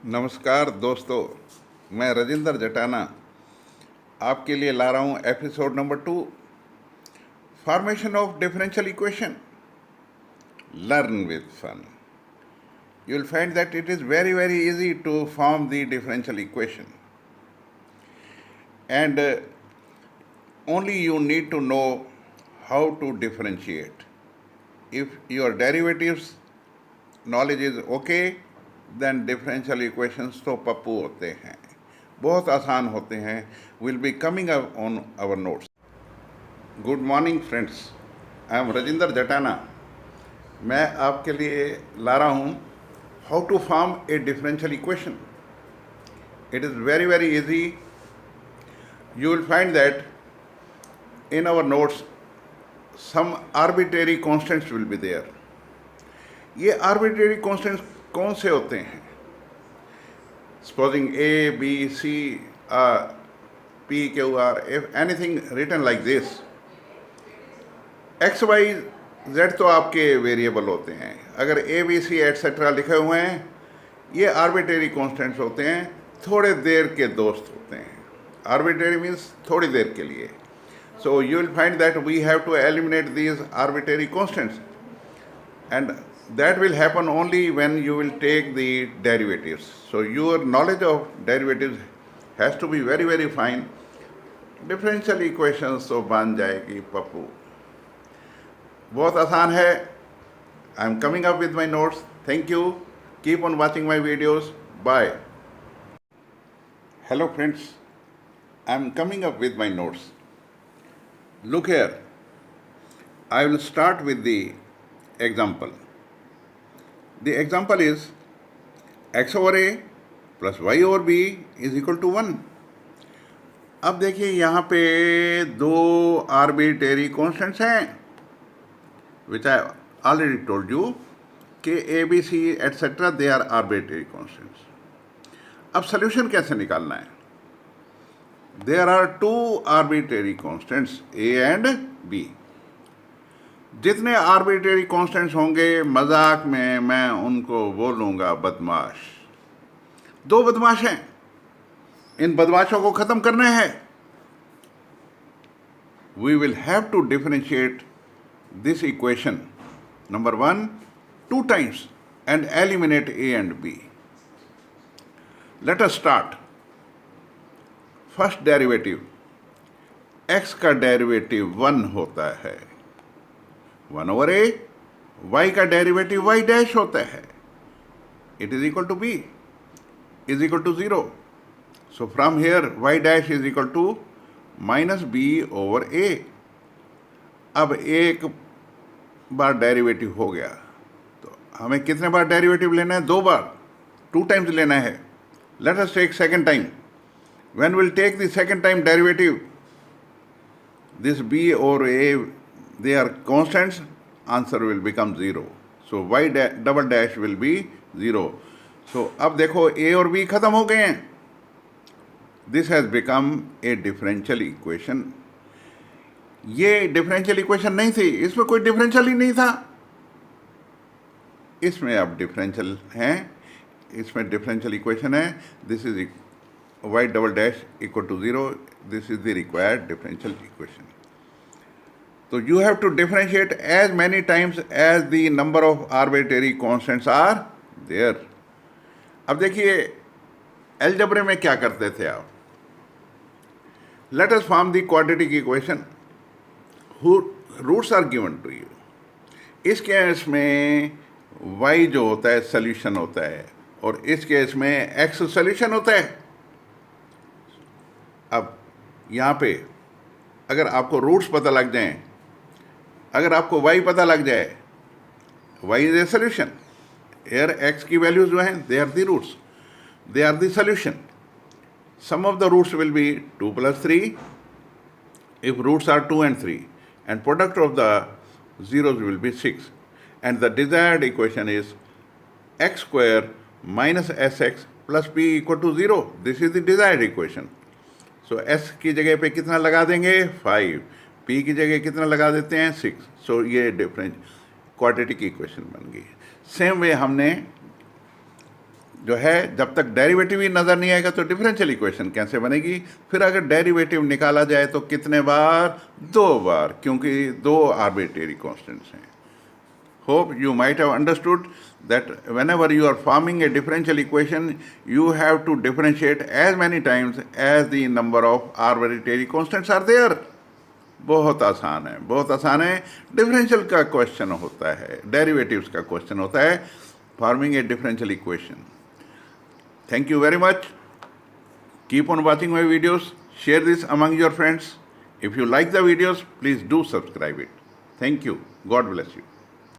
नमस्कार दोस्तों, मैं राजेंद्र जटाना आपके लिए ला रहा हूँ episode number 2, formation of differential equation, learn with fun. You will find that it is very easy to form the differential equation, and only you need to know how to differentiate. If your derivatives knowledge is okay, then differential equations तो पप्पू होते हैं, बहुत आसान होते हैं. Will be coming up on our notes. Good morning friends, I am Rajinder Jatana. मैं आपके लिए ला रहा हूँ how to form a differential equation. It is very easy. You will find that in our notes some arbitrary constants will be there. ये arbitrary constants कौन से होते हैं? Supposing A, B, C, P, Q, R, if anything written like this, X, Y, Z तो आपके variable होते हैं. अगर A, B, C एटसेट्रा लिखे हुए हैं, ये आर्बिट्रेरी कॉन्स्टेंट्स होते हैं, थोड़े देर के दोस्त होते हैं. आर्बिट्रेरी मीन्स थोड़ी देर के लिए. So you will find that we have to eliminate these arbitrary constants, and that will happen only when you will take the derivatives. So your knowledge of derivatives has to be very fine. Differential equations तो बन जाएगी पप्पू. बहुत आसान है. I am coming up with my notes. Thank you. Keep on watching my videos. Bye. Hello friends. I am coming up with my notes. Look here. I will start with the example. The example is x over a plus y over b is equal to 1. अब देखिए यहाँ पे दो arbitrary constants हैं, which I already told you कि a, b, c etc. they are arbitrary constants. अब solution कैसे निकालना है? There are two arbitrary constants a and b. जितने आर्बिट्रेरी कॉन्स्टेंट्स होंगे मजाक में मैं उनको बोलूँगा बदमाश. दो बदमाश हैं, इन बदमाशों को ख़त्म करना है. We will have to differentiate this equation number 1 2 times and eliminate a and b. Let us start. First derivative, x का डेरिवेटिव 1 होता है, 1 over a. y का डेरिवेटिव y डैश होता है, it is equal to b is equal to 0. So from here y dash is equal to minus b over a. अब एक बार derivative हो गया तो हमें कितने बार डेरिवेटिव लेना है? 2 बार, 2 times लेना है. Let us take second time. When we'll take the second time derivative, this b over a, they are constants, answer will become 0. So y double dash will be 0. So अब देखो a और b खत्म हो गए हैं. This has become a differential equation. ये differential equation नहीं थी, इसमें कोई differential ही नहीं था. इसमें अब differential है, इसमें differential equation है. This is y double dash equal to 0. This is the required differential equation. So you have to differentiate as many times as the number of arbitrary constants are there. अब देखिए algebra में क्या करते थे आप. Let us form the quadratic equation whose roots are given to you. इस case में y जो होता है सॉल्यूशन होता है और इस केस में x सॉल्यूशन होता है. अब यहाँ पे अगर आपको रूट्स पता लग जाएं, अगर आपको y पता लग जाए, y is a solution. Where x की वैल्यूज जो हैं they are the roots, they are the solution. Some of the roots will be 2 plus 3 if roots are 2 and 3, and product of the zeros will be 6, and the desired equation is x square minus sx plus p equal to 0. This is the desired equation. So s की जगह पे कितना लगा देंगे? 5. p की जगह कितना लगा देते हैं? 6. So ये डिफरेंट क्वाड्रेटिक इक्वेशन बन गई. सेम वे हमने जो है जब तक डेरिवेटिव ही नज़र नहीं आएगा तो डिफरेंशियल इक्वेशन कैसे बनेगी। फिर अगर डेरिवेटिव निकाला जाए तो कितने बार, 2 बार, क्योंकि 2 आर्बिट्रेरी कॉन्स्टेंट्स हैं। Hope you might have understood that whenever you are forming a differential equation, you have to differentiate as many times as the number of arbitrary constants are there. बहुत आसान है, बहुत आसान है। डिफरेंशियल का question होता है, डेरिवेटिव्स का क्वेश्चन होता है, forming a differential equation. Thank you very much. Keep on watching my videos. Share this among your friends. If you like the videos, please do subscribe it. Thank you. God bless you.